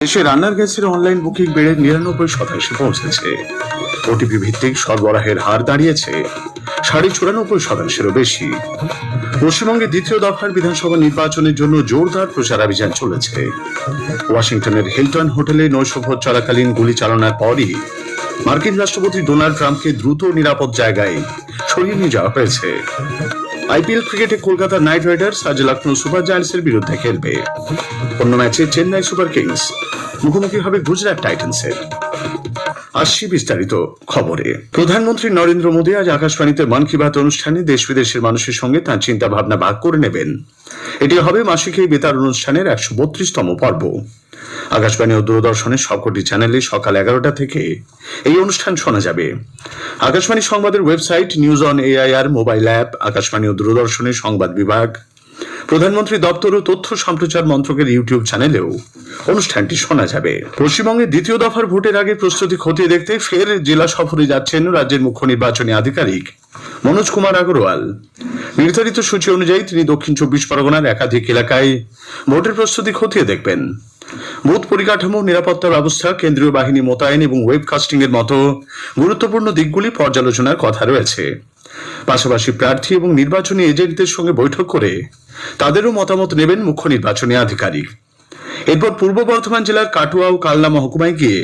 দেশে রান্নার গ্যাসের অনলাইন বুকিং বেড়ে ৯৯% পৌঁছেছে। ওটিপি ভিত্তিক সরবরাহের হার দাঁড়িয়েছে ৯৪.৫%-এরও বেশি। পশ্চিমবঙ্গে দ্বিতীয় দফার বিধানসভা নির্বাচনের জন্য জোরদার প্রচার অভিযান চলেছে। ওয়াশিংটনের হিলটন হোটেলে নৈশভোজ চলাকালীন গুলি চালনার পরই মার্কিন রাষ্ট্রপতি ডোনাল্ড ট্রাম্পকে দ্রুত নিরাপদ জায়গায় সরিয়ে নিয়ে যাওয়া হয়েছে। আইপিএল ক্রিকেটে কলকাতা নাইট রাইডার্স আজ লখনৌ সুপার জায়ান্টসের বিরুদ্ধে খেলবে। অন্য ম্যাচে চেন্নাই সুপার কিংস মুখোমুখি হবে গুজরাট টাইটান্সের। আসছি বিস্তারিত খবরে। প্রধানমন্ত্রী নরেন্দ্র মোদী আজ আকাশবাণীতে মন কি বাত অনুষ্ঠানে দেশ বিদেশের মানুষের সঙ্গে তাঁর চিন্তা ভাবনা ভাগ করে নেবেন। এটি হবে মাসিক এই বেতার অনুষ্ঠানের ১৩২তম পর্ব। আকাশবাণী ও দূরদর্শনের সবকটি চ্যানেলে সকাল ১১টা থেকে এই অনুষ্ঠান শোনা যাবে। আকাশবাণী সংবাদের website, news on AIR mobile app, Akashvani ও দূরদর্শনের সংবাদ বিভাগ, প্রধানমন্ত্রী দপ্তর ও তথ্য সম্প্রচার মন্ত্রকের ইউটিউব চ্যানেলেও অনুষ্ঠানটি শোনা যাবে। পশ্চিমবঙ্গে দ্বিতীয় দফার ভোটের আগে প্রস্তুতি খতিয়ে দেখতে ফের জেলা সফরে যাচ্ছেন রাজ্যের মুখ্য নির্বাচনী আধিকারিক মনোজ কুমার আগরওয়াল। নির্ধারিত সূচি অনুযায়ী তিনি দক্ষিণ ২৪ পরগনার একাধিক এলাকায় ভোটের প্রস্তুতি খতিয়ে দেখবেন। বুথ পরিকাঠামো, নিরাপত্তা ব্যবস্থা, কেন্দ্রীয় বাহিনী মোতায়েন এবং ওয়েবকাস্টিং এর মতো গুরুত্বপূর্ণ দিকগুলি পর্যালোচনার কথা রয়েছে। পাশাপাশি প্রার্থী এবং নির্বাচনী এজেন্টদের সঙ্গে বৈঠক করে তাদেরও মতামত নেবেন মুখ্য নির্বাচনী আধিকারিক। এরপর পূর্ব বর্ধমান জেলার কাটুয়া ও কালনা মহকুমায় গিয়ে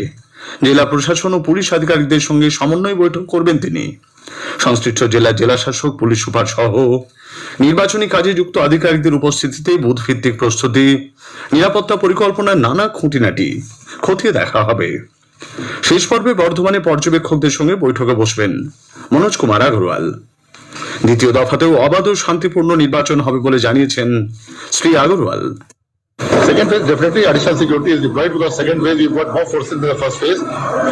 জেলা প্রশাসন ও পুলিশ আধিকারিকদের সঙ্গে সমন্বয় বৈঠক করবেন তিনি। সংশ্লিষ্ট জেলার জেলাশাসক, পুলিশ সুপার সহ নির্বাচনী কাজে যুক্ত আধিকারিকদের উপস্থিতিতে বুথ ভিত্তিক প্রস্তুতি, নিরাপত্তা পরিকল্পনার নানা খুঁটিনাটি খতিয়ে দেখা হবে। শেষ পর্বে বর্ধমানে পর্যবেক্ষকদের সঙ্গে বৈঠকে বসবেন মনোজ কুমার আগরওয়াল। দ্বিতীয় দফাতেও অবাধ ও শান্তিপূর্ণ নির্বাচন হবে বলে জানিয়েছেন Shri Agarwal. Second phase, definitely additional security is deployed because second phase you've got more forces than the first phase.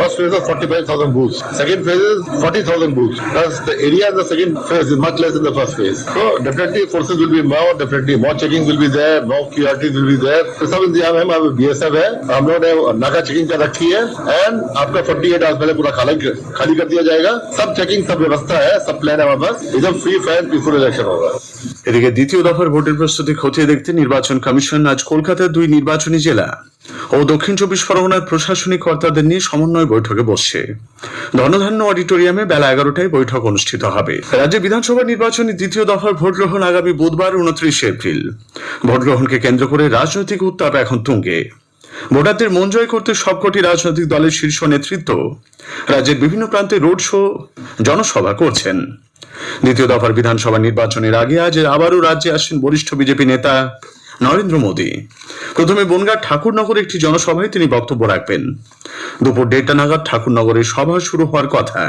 First phase was 45,000 booths. Second phase is 40,000 booths. Thus the area in the second phase is much less than the first phase. So definitely forces will be more, definitely more checking will be there, more QRTs will be there. तो सब इंतजाम है, हमारे BSF है, हम लोगों ने नाका चेकिंग कर रखी है एंड आपका 48 आवर्स पहले पूरा खाली कर दिया जाएगा। सब चेकिंग, सब व्यवस्था है, सब प्लान है हमारे पास। एकदम फ्री फेयर पीसफुल इलेक्शन होगा। এদিকে দ্বিতীয় দফার ভোটের প্রস্তুতি খতিয়ে দেখতে নির্বাচন কমিশন আজ কলকাতার ২ নির্বাচনী জেলা ও দক্ষিণ ২৪ পরগনার প্রশাসনিক কর্তাদের নিয়ে সমন্বয় বৈঠকে বসছে। ধনধান্য অডিটোরিয়ামে বেলা ১১টায় বৈঠক অনুষ্ঠিত হবে। রাজ্যে বিধানসভা নির্বাচনী দ্বিতীয় দফার ভোট গ্রহণ আগামী বুধবার ২৯ এপ্রিল। ভোট গ্রহণকে কেন্দ্র করে রাজনৈতিক উত্তাপ এখন তুঙ্গে। ভোটারদের মন জয় করতে সবকটি রাজনৈতিক দলের শীর্ষ নেতৃত্ব রাজ্যের বিভিন্ন প্রান্তে রোড শো, জনসভা করছেন। দ্বিতীয় দফার বিধানসভা নির্বাচনের আগে আজ আবারও রাজ্যে আসছেন বরিষ্ঠ বিজেপি নেতা নরেন্দ্র মোদী। প্রথমে বনগাঁ ঠাকুরনগরে একটি জনসভায় তিনি বক্তব্য রাখবেন। দুপুর ১:৩০ নাগাদ ঠাকুরনগরে সভা শুরু হওয়ার কথা।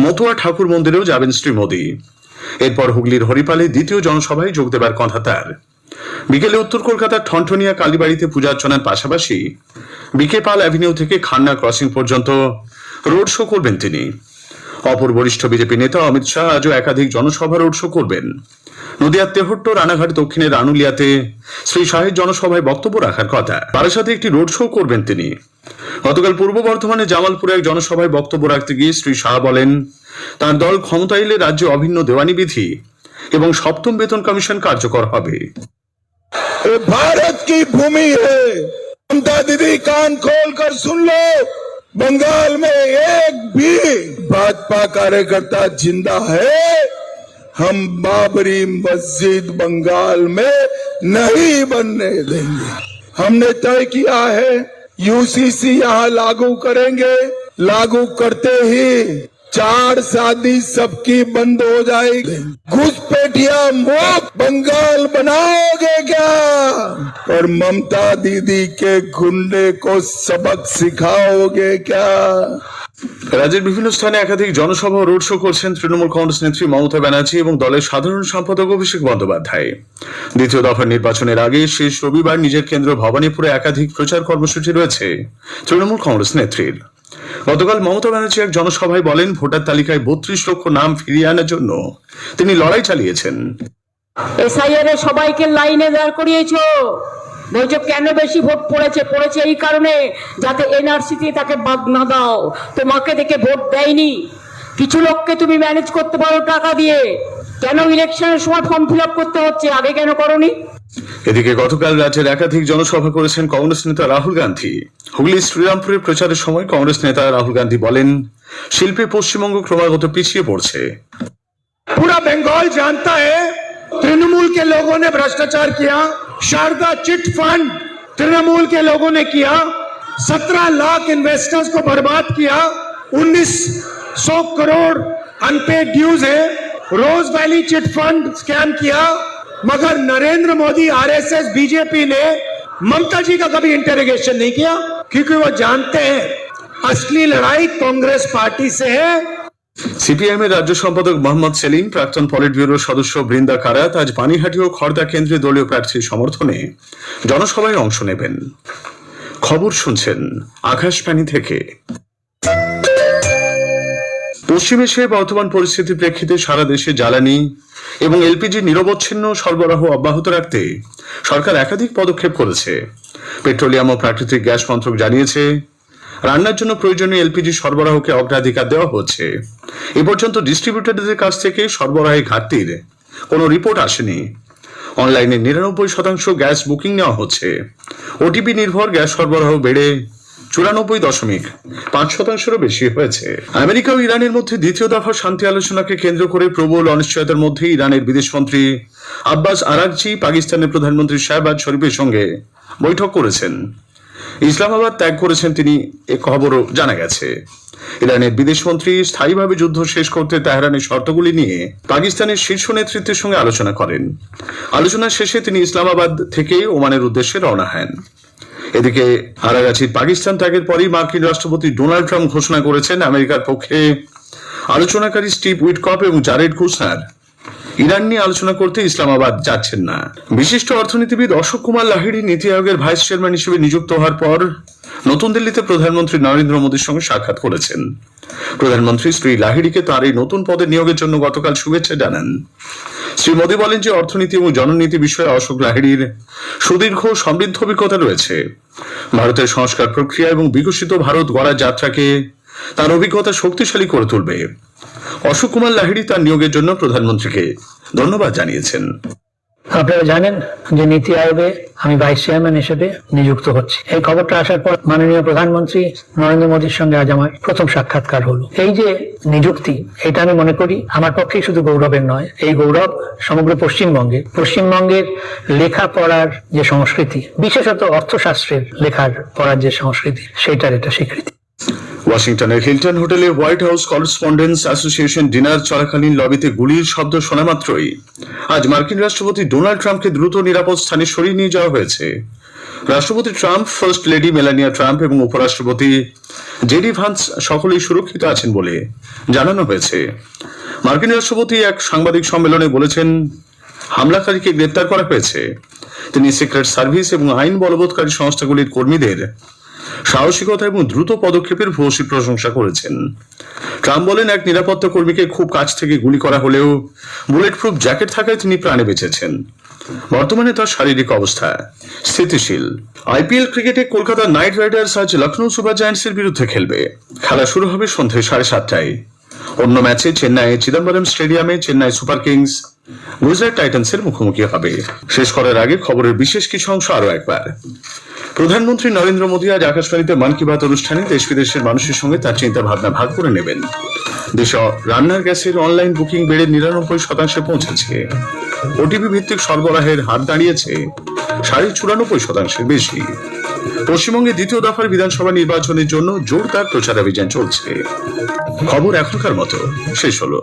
মতুয়া ঠাকুর মন্দিরেও যাবেন শ্রী মোদী। এরপর হুগলির হরিপালে দ্বিতীয় জনসভায় যোগ দেবার কথা তার। বিকেলে উত্তর কলকাতার ঠনঠনিয়া কালীবাড়িতে পূজার্চনার পাশাপাশি বিকে পাল অ্যাভিনিউ থেকে খান্না ক্রসিং পর্যন্ত রোড শো করবেন তিনি। অপর বরিষ্ঠ বিজেপি নেতা অমিত শাহ আজও একাধিক জনসভা রোড শো করবেন। নদিয়ার তেহট্ট, রানাঘাট দক্ষিণের আনুলিয়াতে শ্রী শাহের জনসভায় বক্তব্য রাখার কথা। বারাসাতে একটি রোড শো করবেন তিনি। গতকাল পূর্ব বর্ধমানে জামালপুরে এক জনসভায় বক্তব্য রাখতে গিয়ে শ্রী শাহ বলেন, তার দল ক্ষমতা এলে রাজ্যে অভিন্ন দেওয়ানি বিধি এবং ৭ম বেতন কমিশন কার্যকর হবে। भारत की भूमि है, ममता दीदी कान खोल कर सुन लो, बंगाल में एक भी भाजपा कार्यकर्ता जिंदा है, हम बाबरी मस्जिद बंगाल में नहीं बनने देंगे। हमने तय किया है यूसीसी यहाँ लागू करेंगे, लागू करते ही 4 शादी सबकी बंद हो जाएगी। घुसपैठिया मुक्त बंगाल बनाओगे क्या? और ममता दीदी के गुंडे को सबक सिखाओगे क्या? রাজ্যের বিভিন্ন স্থানে একাধিক জনসভা ও রোড শো করছেন তৃণমূল কংগ্রেস নেত্রী মমতা ব্যানার্জি এবং দলের সাধারণ সম্পাদক অভিষেক বন্দ্যোপাধ্যায়। দ্বিতীয় দফার নির্বাচনের আগে শেষ রবিবার নিজের কেন্দ্র ভবানীপুরে একাধিক প্রচার কর্মসূচি রয়েছে তৃণমূল কংগ্রেস নেত্রীর। গতকাল মমতা ব্যানার্জি এক জনসভায় বলেন, ভোটার তালিকায় ৩২ লক্ষ নাম ফিরিয়ে আনার জন্য তিনি লড়াই চালিয়েছেন। এসআইআর এ সবাইকে লাইনে দাঁড় করিয়েছো, বলছো কেন বেশি ভোট পড়েছে এই কারণে যাতে এনআরসিতে তাকে বাদ না দাও। তোমাকে দেখে ভোট দেয়নি, কিছু লোককে তুমি ম্যানেজ করতে পারো টাকা দিয়ে। কেন ইলেকশনের সময় ফর্ম ফিল আপ করতে হচ্ছে, আগে কেন করনি? এদিকে গতকাল রাজ্যের একাধিক জনসভা করেছেন কংগ্রেস নেতা রাহুল গান্ধী। হুগলি শ্রীরামপুরে প্রচারের সময় কংগ্রেস নেতা রাহুল গান্ধী বলেন, শিল্পে পশ্চিমবঙ্গ ক্রমাগত পিছিয়ে পড়ছে। पूरा बंगाल जानता है तृणमूल के लोगों ने भ्रष्टाचार किया, शारदा चिट फंड तृणमूल के लोगों ने किया, 17 लाख इन्वेस्टर्स को बर्बाद किया, 1900 करोड़ अनपेड ड्यूज है, रोज वैली चिट फंड स्कैम किया, मगर नरेंद्र मोदी, आरएसएस, बीजेपी ने ममता जी का कभी इंटरोगेशन नहीं किया, क्योंकि वो जानते हैं असली लड़ाई कांग्रेस पार्टी से है। সিপিআইএম এর রাজ্য সম্পাদক মোহাম্মদ সেলিম, প্রাক্তন পলিট ব্যুরোর সদস্য বৃন্দা কারাত আজ পানিহাটি ও খড়দা কেন্দ্রে দলীয় প্রার্থীর সমর্থনে জনসভায় অংশ নেবেন। খবর শুনছেন আকাশবাণী থেকে। পশ্চিম এশিয়ায় বর্তমান পরিস্থিতির প্রেক্ষিতে সারা দেশে জ্বালানি এবং এলপিজি নিরবচ্ছিন্ন সরবরাহ অব্যাহত রাখতে সরকার একাধিক পদক্ষেপ করেছে। পেট্রোলিয়াম ও প্রাকৃতিক গ্যাস মন্ত্রক জানিয়েছে, রান্নার জন্য প্রয়োজনীয় এলপিজি সরবরাহকে অগ্রাধিকার দেওয়া হচ্ছে। এ পর্যন্ত ডিস্ট্রিবিউটরদের কাছ থেকে সরবরাহে ঘাটতির কোনো রিপোর্ট আসেনি। অনলাইনে 99% গ্যাস বুকিং নেওয়া হচ্ছে। ওটিপি নির্ভর গ্যাস সরবরাহ বেড়ে 94.5%-এরও বেশি হয়েছে। আমেরিকা ও ইরানের মধ্যে দ্বিতীয় দফা শান্তি আলোচনাকে কেন্দ্র করে প্রবল অনিশ্চয়তার মধ্যে ইরানের বিদেশমন্ত্রী আব্বাস আরাগচি পাকিস্তানের প্রধানমন্ত্রী শাহবাজ শরীফের সঙ্গে বৈঠক করেছেন। ইসলামাবাদ ত্যাগ করেছেন তিনি, এ খবরও জানা গেছে। ইরানের বিদেশমন্ত্রী স্থায়ীভাবে যুদ্ধ শেষ করতে তেহরানের শর্তগুলি নিয়ে পাকিস্তানের শীর্ষ নেতৃত্বের সঙ্গে আলোচনা করেন। আলোচনা শেষে তিনি ইসলামাবাদ থেকে ওমানের উদ্দেশ্যে রওনা হন। এদিকে আরাগাছির পাকিস্তান ত্যাগের পরই মার্কিন রাষ্ট্রপতি ডোনাল্ড ট্রাম্প ঘোষণা করেছেন, আমেরিকার পক্ষে আলোচনাকারী স্টিভ উইটকপ এবং জারেড কুশনার ইরান নিয়ে আলোচনা করতে ইসলামাবাদ যাচ্ছেন না। বিশিষ্ট অর্থনীতিবিদ অশোক কুমার লাহিড়ী নীতি আয়োগের ভাইস চেয়ারম্যান হিসেবে নিযুক্ত হওয়ার পর নতুন দিল্লিতে প্রধানমন্ত্রী নরেন্দ্র মোদীর সঙ্গে সাক্ষাৎ করেছেন। প্রধানমন্ত্রী শ্রী লাহিড়ীকে তার এই নতুন পদে নিয়োগের জন্য গতকাল শুভেচ্ছা জানান। শ্রী মোদী বলেন যে অর্থনীতি এবং জননীতি বিষয়ে অশোক লাহিড়ীর সুদীর্ঘ সমৃদ্ধ অভিজ্ঞতা রয়েছে। ভারতের সংস্কার প্রক্রিয়া এবং বিকশিত ভারত গড়ার যাত্রাকে তার অভিজ্ঞতা শক্তিশালী করে তুলবে। অশোক কুমার লাহিড়ী তার নিয়োগের জন্য প্রধানমন্ত্রীকে ধন্যবাদ জানিয়েছেন। আপনারা জানেন যে নীতি আয়োগে আমি ভাইস চেয়ারম্যান হিসেবে নিযুক্ত হচ্ছি। এই খবরটা আসার পর মাননীয় প্রধানমন্ত্রী নরেন্দ্র মোদীর সঙ্গে আজ আমার প্রথম সাক্ষাৎকার হলো। এই যে নিযুক্তি, এটা আমি মনে করি আমার পক্ষেই শুধু গৌরবের নয়, এই গৌরব সমগ্র পশ্চিমবঙ্গের লেখা পড়ার যে সংস্কৃতি, বিশেষত অর্থশাস্ত্রের লেখার পড়ার যে সংস্কৃতি, সেটার এটা স্বীকৃতি। ওয়াশিংটনের হিলটন হোটেলে white house correspondents association dinner চলাকালীন লবিতে গুলির শব্দ শোনা মাত্রই আজ মার্কিন রাষ্ট্রপতি ডোনাল্ড ট্রাম্পকে দ্রুত নিরাপদ স্থানে সরিয়ে নিয়ে যাওয়া হয়েছে। রাষ্ট্রপতি Trump, first lady Melania Trump এবং উপরাষ্ট্রপতি জেডি ভান্স সকলেই সুরক্ষিত আছেন বলে জানানো হয়েছে। মার্কিন রাষ্ট্রপতি এক সাংবাদিক সম্মেলনে বলেছেন, হামলাকারীকে গ্রেপ্তার করা হয়েছে। তিনি সিক্রেট সার্ভিস এবং আইন বলবৎকারী সংস্থাগুলির কর্মীদের সাহসিকতা এবং দ্রুত পদক্ষেপের ভূয়সী প্রশংসা করেছেন। ট্রাম্প বলেন, এক নিরাপত্তা কর্মীকে খুব কাছ থেকে গুলি করা হলেও বুলেট প্রুফ জ্যাকেট থাকায় তিনি প্রাণে বেঁচেছেন। বর্তমানে তার শারীরিক অবস্থা স্থিতিশীল। আইপিএল ক্রিকেটে কলকাতা নাইট রাইডার্স আজ লখনৌ সুপার জায়ান্টসের বিরুদ্ধে খেলবে। খেলা শুরু হবে সন্ধ্যে 7:30টায়। অন্য ম্যাচে চেন্নাই চিদম্বরম স্টেডিয়ামে চেন্নাই সুপার কিংস গুজরাট টাইটান্সের মুখোমুখি হবে। শেষ করার আগে খবরের বিশেষ কিছু অংশ আরো একবার। প্রধানমন্ত্রী নরেন্দ্র মোদী আজ আকাশবাণীতে মন কি বাত অনুষ্ঠানে দেশ বিদেশের মানুষের সঙ্গে তার চিন্তা ভাবনা ভাগ করে নেবেন। দেশে রান্নার গ্যাসের অনলাইন বুকিং বেড়ে 99% পৌঁছেছে। ওটিপি ভিত্তিক সরবরাহের হার দাঁড়িয়েছে 94.5%-এর বেশি। পশ্চিমবঙ্গে দ্বিতীয় দফার বিধানসভা নির্বাচনের জন্য জোরদার প্রচারাভিযান চলছে। খবর এখনকার মতো শেষ হলো।